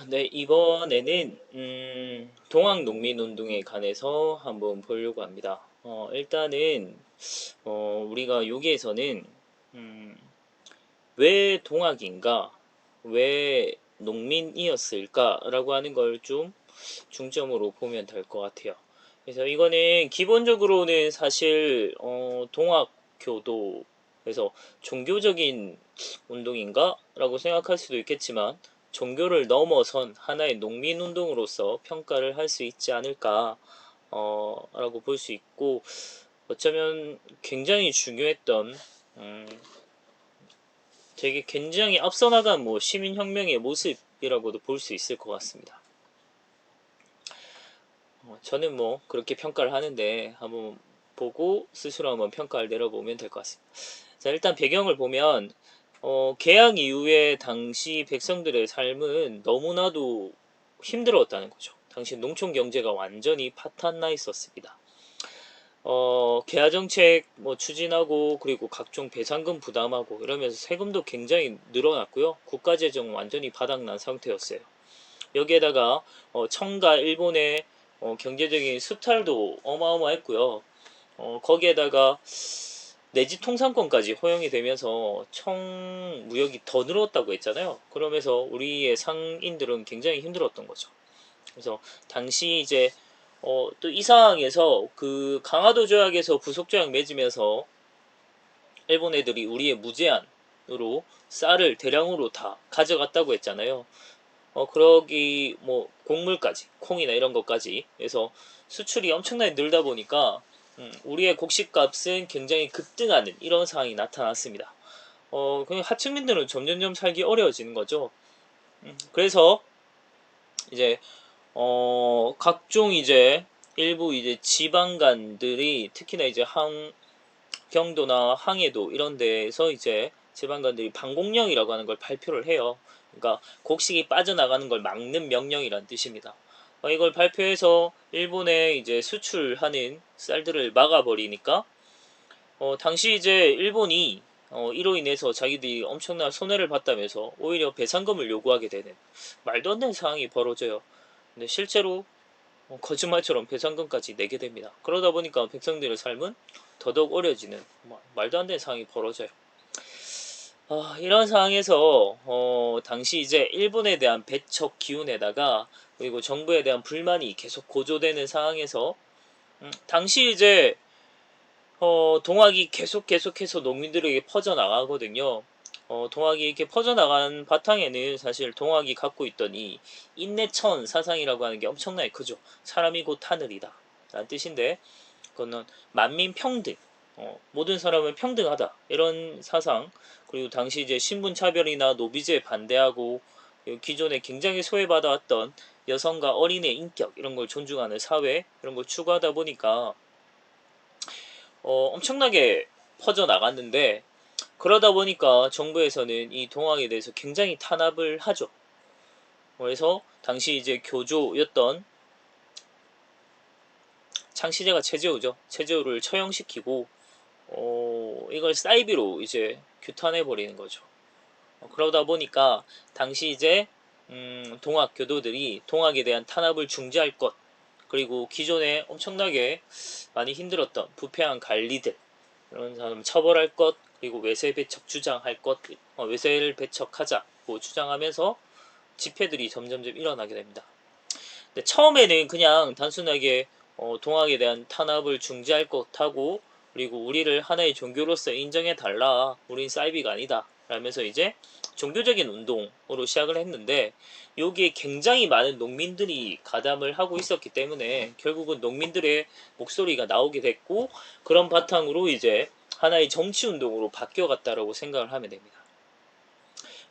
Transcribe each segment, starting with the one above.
네, 이번에는 동학농민운동에 관해서 한번 보려고 합니다. 일단은 우리가 여기에서는 음, 왜 동학인가, 왜 농민이었을까라고 하는 걸 좀 중점으로 보면 될 것 같아요. 그래서 이거는 기본적으로는 사실 동학교도, 그래서 종교적인 운동인가? 라고 생각할 수도 있겠지만 종교를 넘어선 하나의 농민운동으로서 평가를 할 수 있지 않을까 라고 볼 수 있고, 어쩌면 굉장히 중요했던 되게 굉장히 앞서 나간 시민혁명의 모습이라고도 볼 수 있을 것 같습니다. 저는 그렇게 평가를 하는데 한번 보고 스스로 한번 평가를 내려보면 될 것 같습니다. 자, 일단 배경을 보면 개항 이후에 당시 백성들의 삶은 너무나도 힘들었다는 거죠. 당시 농촌 경제가 완전히 파탄나 있었습니다. 개화 정책 추진하고, 그리고 각종 배상금 부담하고 이러면서 세금도 굉장히 늘어났고요. 국가 재정 완전히 바닥난 상태였어요. 여기에다가 청과 일본의 경제적인 수탈도 어마어마했고요. 거기에다가 내집 통상권까지 허용이 되면서 청 무역이 더 늘었다고 했잖아요. 그러면서 우리의 상인들은 굉장히 힘들었던 거죠. 그래서 당시 이제 또 이 상황에서 그 강화도 조약에서 부속 조약 맺으면서 일본 애들이 우리의 무제한으로 쌀을 대량으로 다 가져갔다고 했잖아요. 그러기 곡물까지, 콩이나 이런 것까지 해서 수출이 엄청나게 늘다 보니까 우리의 곡식값은 굉장히 급등하는 이런 상황이 나타났습니다. 그냥 하층민들은 점점점 살기 어려워지는 거죠. 그래서 이제 각종 이제 일부 이제 지방간들이, 특히나 이제 경도나 항해도 이런 데에서 이제 지방관들이 방공령이라고 하는 걸 발표를 해요. 그러니까 곡식이 빠져나가는 걸 막는 명령이란 뜻입니다. 이걸 발표해서 일본에 이제 수출하는 쌀들을 막아버리니까 당시 이제 일본이 이로 인해서 자기들이 엄청난 손해를 봤다면서 오히려 배상금을 요구하게 되는 말도 안 되는 상황이 벌어져요. 근데 실제로 거짓말처럼 배상금까지 내게 됩니다. 그러다 보니까 백성들의 삶은 더더욱 어려워지는 말도 안 되는 상황이 벌어져요. 이런 상황에서 당시 이제 일본에 대한 배척 기운에다가, 그리고 정부에 대한 불만이 계속 고조되는 상황에서 당시 이제 동학이 계속해서 농민들에게 퍼져나가거든요. 동학이 이렇게 퍼져나간 바탕에는 사실 동학이 갖고 있던 이 인내천 사상이라고 하는 게 엄청나게 크죠. 사람이 곧 하늘이다 라는 뜻인데, 그거는 만민 평등, 모든 사람은 평등하다 이런 사상, 그리고 당시 이제 신분 차별이나 노비제에 반대하고, 기존에 굉장히 소외받아왔던 여성과 어린의 인격 이런 걸 존중하는 사회, 이런 걸 추구하다 보니까 엄청나게 퍼져 나갔는데, 그러다 보니까 정부에서는 이 동학에 대해서 굉장히 탄압을 하죠. 그래서 당시 이제 교조였던 창시자가 최재우죠. 최재우를 처형시키고 이걸 사이비로 이제 규탄해 버리는 거죠. 그러다 보니까 당시 이제 동학 교도들이 동학에 대한 탄압을 중지할 것, 그리고 기존에 엄청나게 많이 힘들었던 부패한 관리들 이런 사람 처벌할 것, 그리고 외세 배척 주장할 것, 외세를 배척하자고 주장하면서 집회들이 점점점 일어나게 됩니다. 근데 처음에는 그냥 단순하게 동학에 대한 탄압을 중지할 것하고, 그리고 우리를 하나의 종교로서 인정해 달라, 우린 사이비가 아니다 라면서 이제 종교적인 운동으로 시작을 했는데, 여기에 굉장히 많은 농민들이 가담을 하고 있었기 때문에 결국은 농민들의 목소리가 나오게 됐고, 그런 바탕으로 이제 하나의 정치운동으로 바뀌어갔다라고 생각을 하면 됩니다.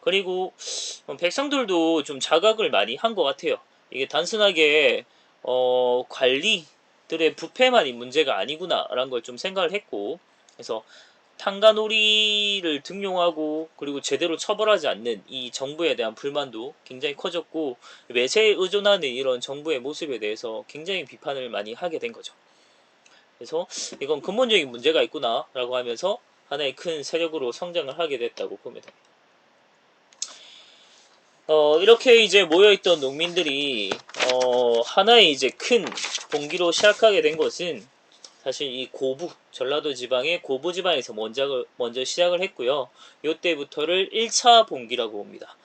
그리고 백성들도 좀 자각을 많이 한 것 같아요. 이게 단순하게 관리들의 부패만이 문제가 아니구나라는 걸 좀 생각을 했고, 그래서 탕가놀이를 등용하고 그리고 제대로 처벌하지 않는 이 정부에 대한 불만도 굉장히 커졌고, 외세에 의존하는 이런 정부의 모습에 대해서 굉장히 비판을 많이 하게 된 거죠. 그래서 이건 근본적인 문제가 있구나라고 하면서 하나의 큰 세력으로 성장을 하게 됐다고 보면 됩니다. 이렇게 이제 모여있던 농민들이 하나의 이제 큰 봉기로 시작하게 된 것은 사실 이 고부, 전라도 지방의 고부 지방에서 먼저 시작을 했고요. 이때부터를 1차 봉기라고 봅니다.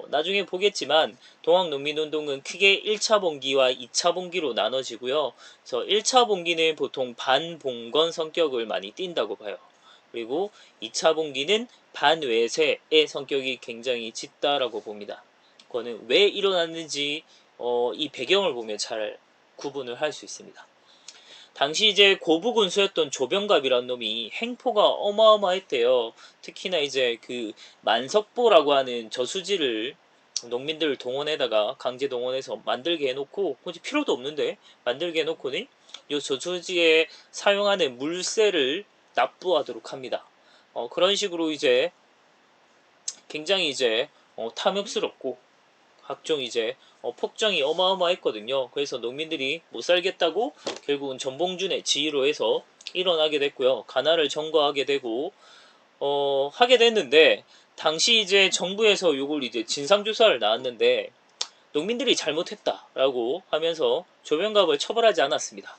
나중에 보겠지만 동학농민운동은 크게 1차 봉기와 2차 봉기로 나눠지고요. 그래서 1차 봉기는 보통 반봉건 성격을 많이 띈다고 봐요. 그리고 2차 봉기는 반외세의 성격이 굉장히 짙다라고 봅니다. 그거는 왜 일어났는지 이 배경을 보면 잘 구분을 할 수 있습니다. 당시 이제 고부군수였던 조병갑이라는 놈이 행포가 어마어마했대요. 특히나 이제 그 만석보라고 하는 저수지를 농민들 동원에다가 강제 동원해서 만들게 해놓고 굳이 필요도 없는데 만들게 해놓고는 이 저수지에 사용하는 물세를 납부하도록 합니다. 그런 식으로 이제 굉장히 이제 탐욕스럽고 각종 이제 폭정이 어마어마했거든요. 그래서 농민들이 못 살겠다고 결국은 전봉준의 지휘로 해서 일어나게 됐고요. 가나를 점거하게 되고 하게 됐는데 당시 이제 정부에서 요걸 이제 진상조사를 나왔는데 농민들이 잘못했다라고 하면서 조병갑을 처벌하지 않았습니다.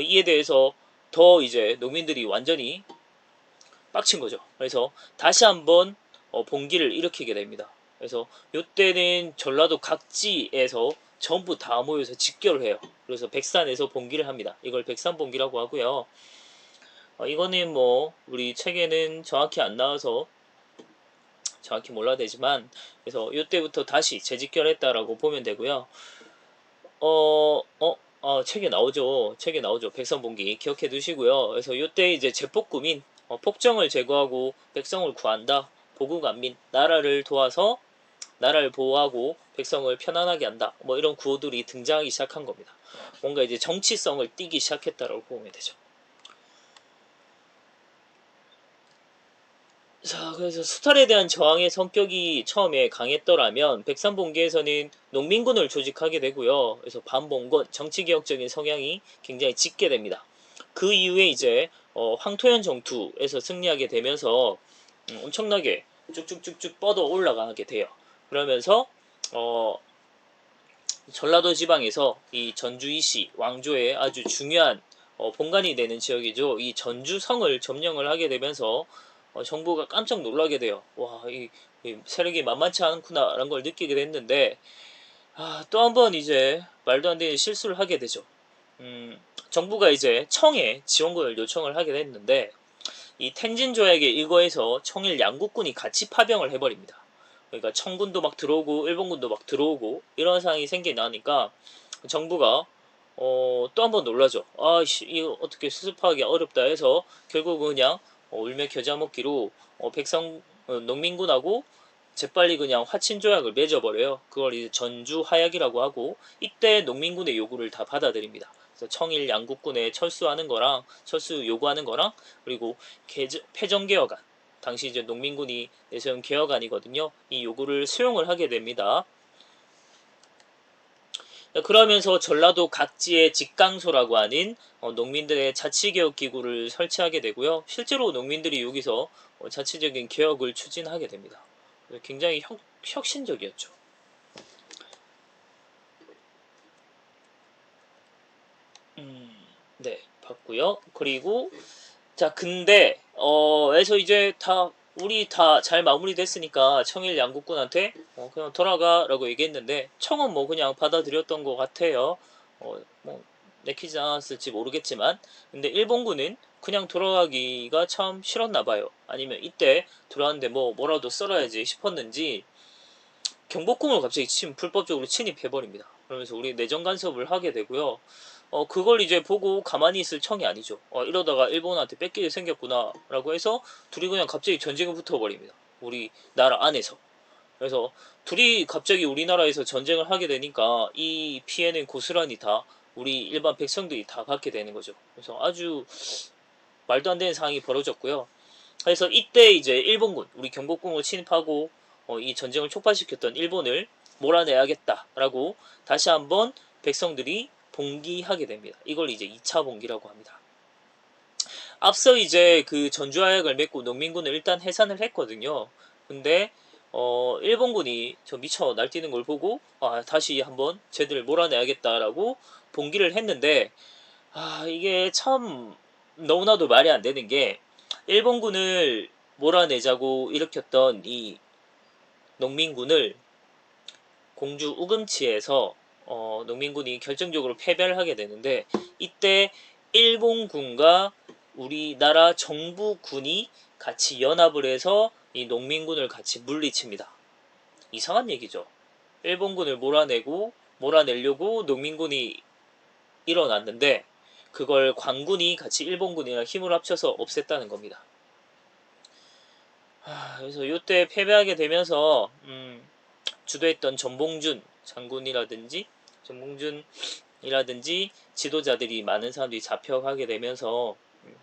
이에 대해서 더 이제 농민들이 완전히 빡친 거죠. 그래서 다시 한번 봉기를 일으키게 됩니다. 그래서 이때는 전라도 각지에서 전부 다 모여서 직결을 해요. 그래서 백산에서 봉기를 합니다. 이걸 백산봉기라고 하고요. 이거는 뭐 우리 책에는 정확히 안 나와서 정확히 몰라야 되지만 그래서 이때부터 다시 재직결했다라고 보면 되고요. 책에 나오죠. 책에 나오죠. 백성봉기 기억해 두시고요. 그래서 이때 이제 제폭구민 폭정을 제거하고 백성을 구한다. 보국안민 나라를 도와서 나라를 보호하고 백성을 편안하게 한다. 뭐 이런 구호들이 등장하기 시작한 겁니다. 뭔가 이제 정치성을 띠기 시작했다라고 보면 되죠. 자, 그래서 수탈에 대한 저항의 성격이 처음에 강했더라면 백산봉기에서는 농민군을 조직하게 되고요. 그래서 반봉건 정치개혁적인 성향이 굉장히 짙게 됩니다. 그 이후에 이제 황토현 정투에서 승리하게 되면서 엄청나게 쭉쭉쭉쭉 뻗어 올라가게 돼요. 그러면서 어, 전라도 지방에서 이 전주이시 왕조의 아주 중요한 본관이 되는 지역이죠. 이 전주성을 점령을 하게 되면서 정부가 깜짝 놀라게 돼요. 와, 이 세력이 만만치 않구나라는 걸 느끼게 됐는데 또 한 번 이제 말도 안 되는 실수를 하게 되죠. 정부가 이제 청에 지원군을 요청을 하게 됐는데 이 텐진 조약에 의거해서 청일 양국군이 같이 파병을 해버립니다. 그러니까 청군도 막 들어오고 일본군도 막 들어오고 이런 상황이 생겨나니까 정부가 또 한 번 놀라죠. 아씨 이거 어떻게 수습하기 어렵다 해서 결국은 그냥 울며 겨자 먹기로 백성 농민군하고 재빨리 그냥 화친 조약을 맺어버려요. 그걸 이제 전주 화약이라고 하고 이때 농민군의 요구를 다 받아들입니다. 그래서 청일 양국군에 철수하는 거랑 철수 요구하는 거랑 그리고 패정개혁안 당시 이제 농민군이 내세운 개혁안이거든요. 이 요구를 수용을 하게 됩니다. 그러면서 전라도 각지의 직강소라고 하는 농민들의 자치개혁기구를 설치하게 되고요. 실제로 농민들이 여기서 자치적인 개혁을 추진하게 됩니다. 굉장히 혁신적이었죠. 네, 봤고요. 그리고 자, 근데 에서 이제 우리 다 잘 마무리됐으니까 청일 양국군한테 그냥 돌아가라고 얘기했는데 청은 뭐 그냥 받아들였던 것 같아요. 뭐 내키지 않았을지 모르겠지만 근데 일본군은 그냥 돌아가기가 참 싫었나 봐요. 아니면 이때 들어왔는데 뭐라도 썰어야지 싶었는지 경복궁을 갑자기 불법적으로 침입해버립니다. 그러면서 우리 내정 간섭을 하게 되고요. 그걸 이제 보고 가만히 있을 청이 아니죠. 이러다가 일본한테 뺏기게 생겼구나 라고 해서 둘이 그냥 갑자기 전쟁을 붙어버립니다. 우리 나라 안에서. 그래서 둘이 갑자기 우리나라에서 전쟁을 하게 되니까 이 피해는 고스란히 다 우리 일반 백성들이 다 받게 되는 거죠. 그래서 아주 말도 안 되는 상황이 벌어졌고요. 그래서 이때 이제 일본군, 우리 경복궁을 침입하고 이 전쟁을 촉발시켰던 일본을 몰아내야겠다라고 다시 한번 백성들이 봉기하게 됩니다. 이걸 이제 2차 봉기라고 합니다. 앞서 이제 그 전주화약을 맺고 농민군을 일단 해산을 했거든요. 근데 일본군이 저 미쳐 날뛰는 걸 보고 다시 한번 쟤들을 몰아내야겠다라고 봉기를 했는데 이게 참 너무나도 말이 안 되는 게 일본군을 몰아내자고 일으켰던 이 농민군을 공주 우금치에서 농민군이 결정적으로 패배를 하게 되는데 이때 일본군과 우리나라 정부군이 같이 연합을 해서 이 농민군을 같이 물리칩니다. 이상한 얘기죠. 일본군을 몰아내려고 농민군이 일어났는데 그걸 관군이 같이 일본군이랑 힘을 합쳐서 없앴다는 겁니다. 그래서 이때 패배하게 되면서 주도했던 전봉준이라든지 지도자들이 많은 사람들이 잡혀가게 되면서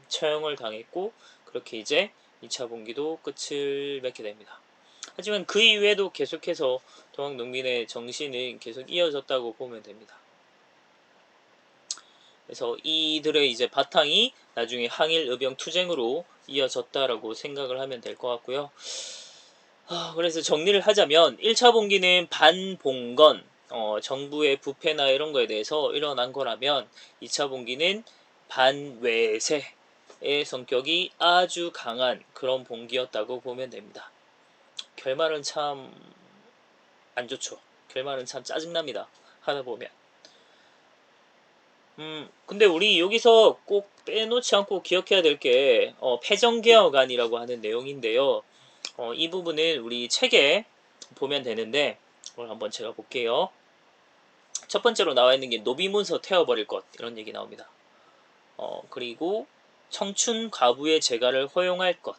처형을 당했고 그렇게 이제 2차 봉기도 끝을 맺게 됩니다. 하지만 그 이후에도 계속해서 동학농민의 정신은 계속 이어졌다고 보면 됩니다. 그래서 이들의 이제 바탕이 나중에 항일의병투쟁으로 이어졌다라고 생각을 하면 될 것 같고요. 그래서 정리를 하자면 1차 봉기는 반봉건, 정부의 부패나 이런 거에 대해서 일어난 거라면 2차 봉기는 반외세의 성격이 아주 강한 그런 봉기였다고 보면 됩니다. 결말은 참 안 좋죠. 결말은 참 짜증납니다. 하다 보면. 근데 우리 여기서 꼭 빼놓지 않고 기억해야 될 게 패정개혁안이라고 하는 내용인데요. 이 부분은 우리 책에 보면 되는데 그걸 한번 제가 볼게요. 첫 번째로 나와 있는 게 노비문서 태워버릴 것 이런 얘기 나옵니다. 그리고 청춘 과부의 재가를 허용할 것.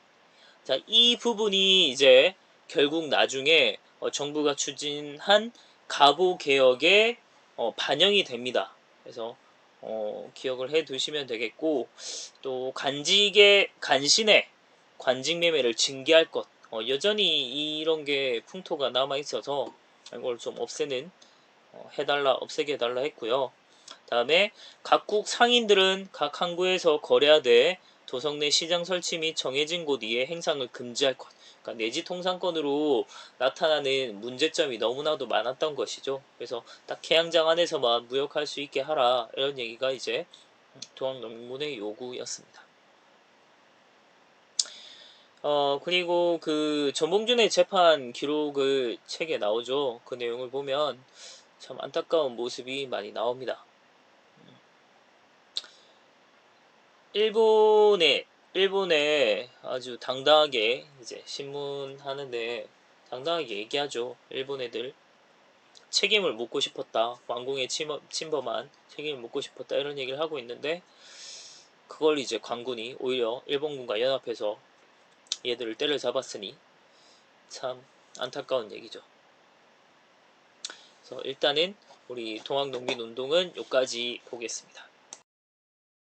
자, 이 부분이 이제 결국 나중에 정부가 추진한 가부 개혁에 반영이 됩니다. 그래서 기억을 해 두시면 되겠고 또 간신의 관직 매매를 징계할 것. 여전히 이런 게 풍토가 남아 있어서 이걸 좀 없애게 해달라 했고요. 다음에 각국 상인들은 각 항구에서 거래하되 도성 내 시장 설치 및 정해진 곳 이에 행상을 금지할 것. 그러니까 내지 통상권으로 나타나는 문제점이 너무나도 많았던 것이죠. 그래서 딱 개항장 안에서만 무역할 수 있게 하라 이런 얘기가 이제 동학농민의 요구였습니다. 그리고 그 전봉준의 재판 기록을 책에 나오죠. 그 내용을 보면 참 안타까운 모습이 많이 나옵니다. 일본에 아주 당당하게 이제 신문 하는데 당당하게 얘기하죠. 일본 애들 책임을 묻고 싶었다. 왕궁에 침범한 책임을 묻고 싶었다. 이런 얘기를 하고 있는데 그걸 이제 관군이 오히려 일본군과 연합해서 얘들을 때려잡았으니 참 안타까운 얘기죠. 그래서 일단은 우리 동학농민운동은 여기까지 보겠습니다.